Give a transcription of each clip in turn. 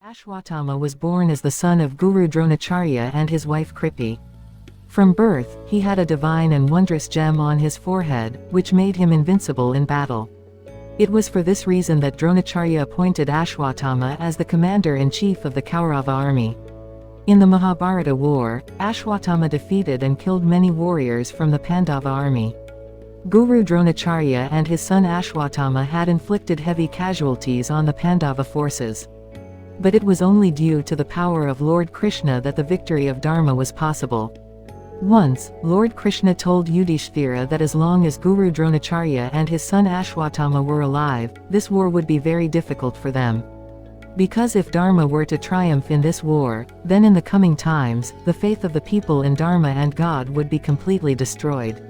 Ashwatthama was born as the son of Guru Dronacharya and his wife Kripi. From birth, he had a divine and wondrous gem on his forehead, which made him invincible in battle. It was for this reason that Dronacharya appointed Ashwatthama as the commander-in-chief of the Kaurava army. In the Mahabharata war, Ashwatthama defeated and killed many warriors from the Pandava army. Guru Dronacharya and his son Ashwatthama had inflicted heavy casualties on the Pandava forces. But it was only due to the power of Lord Krishna that the victory of Dharma was possible. Once, Lord Krishna told Yudhishthira that as long as Guru Dronacharya and his son Ashwatthama were alive, this war would be very difficult for them. Because if Dharma were to triumph in this war, then in the coming times, the faith of the people in Dharma and God would be completely destroyed.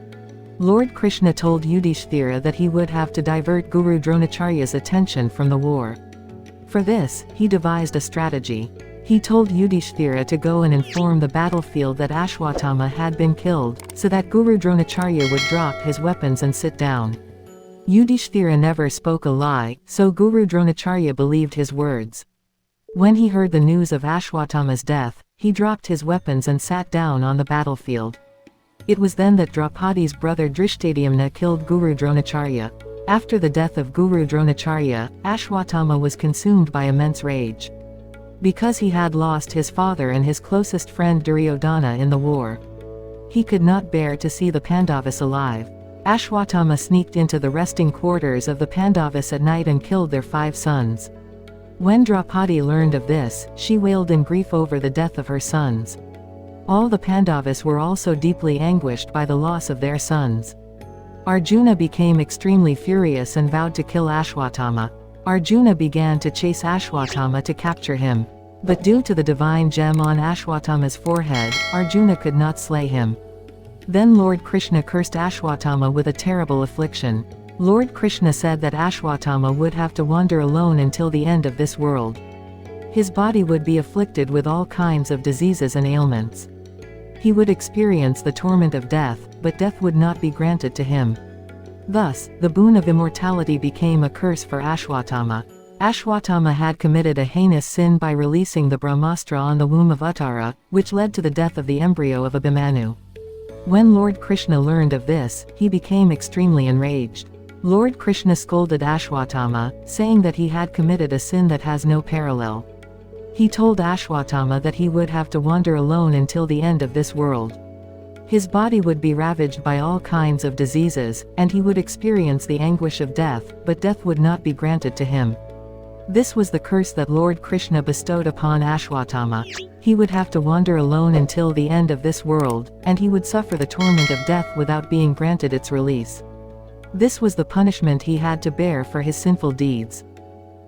Lord Krishna told Yudhishthira that he would have to divert Guru Dronacharya's attention from the war. For this, he devised a strategy. He told Yudhishthira to go and inform the battlefield that Ashwatthama had been killed, so that Guru Dronacharya would drop his weapons and sit down. Yudhishthira never spoke a lie, so Guru Dronacharya believed his words. When he heard the news of Ashwatthama's death, he dropped his weapons and sat down on the battlefield. It was then that Draupadi's brother Drishtadyumna killed Guru Dronacharya. After the death of Guru Dronacharya, Ashwatthama was consumed by immense rage. Because he had lost his father and his closest friend Duryodhana in the war. He could not bear to see the Pandavas alive. Ashwatthama sneaked into the resting quarters of the Pandavas at night and killed their 5 sons. When Draupadi learned of this, she wailed in grief over the death of her sons. All the Pandavas were also deeply anguished by the loss of their sons. Arjuna became extremely furious and vowed to kill Ashwatthama. Arjuna began to chase Ashwatthama to capture him. But due to the divine gem on Ashwatthama's forehead, Arjuna could not slay him. Then Lord Krishna cursed Ashwatthama with a terrible affliction. Lord Krishna said that Ashwatthama would have to wander alone until the end of this world. His body would be afflicted with all kinds of diseases and ailments. He would experience the torment of death, but death would not be granted to him. Thus, the boon of immortality became a curse for Ashwatthama. Ashwatthama had committed a heinous sin by releasing the Brahmastra on the womb of Uttara, which led to the death of the embryo of Abhimanyu. When Lord Krishna learned of this, he became extremely enraged. Lord Krishna scolded Ashwatthama, saying that he had committed a sin that has no parallel. He told Ashwatthama that he would have to wander alone until the end of this world. His body would be ravaged by all kinds of diseases, and he would experience the anguish of death, but death would not be granted to him. This was the curse that Lord Krishna bestowed upon Ashwatthama. He would have to wander alone until the end of this world, and he would suffer the torment of death without being granted its release. This was the punishment he had to bear for his sinful deeds.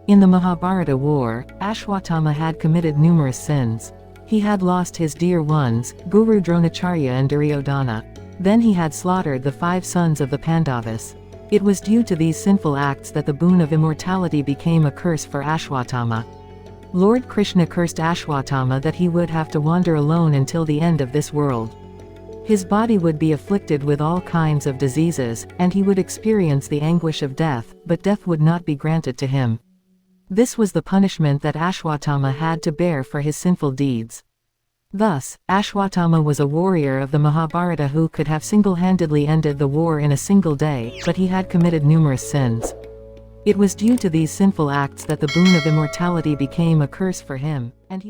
In the Mahabharata war, Ashwatthama had committed numerous sins. He had lost his dear ones, Guru Dronacharya and Duryodhana. Then he had slaughtered the 5 sons of the Pandavas. It was due to these sinful acts that the boon of immortality became a curse for Ashwatthama. Lord Krishna cursed Ashwatthama that he would have to wander alone until the end of this world. His body would be afflicted with all kinds of diseases, and he would experience the anguish of death, but death would not be granted to him. This was the punishment that Ashwatthama had to bear for his sinful deeds. Thus, Ashwatthama was a warrior of the Mahabharata who could have single-handedly ended the war in a single day, but he had committed numerous sins. It was due to these sinful acts that the boon of immortality became a curse for him, and he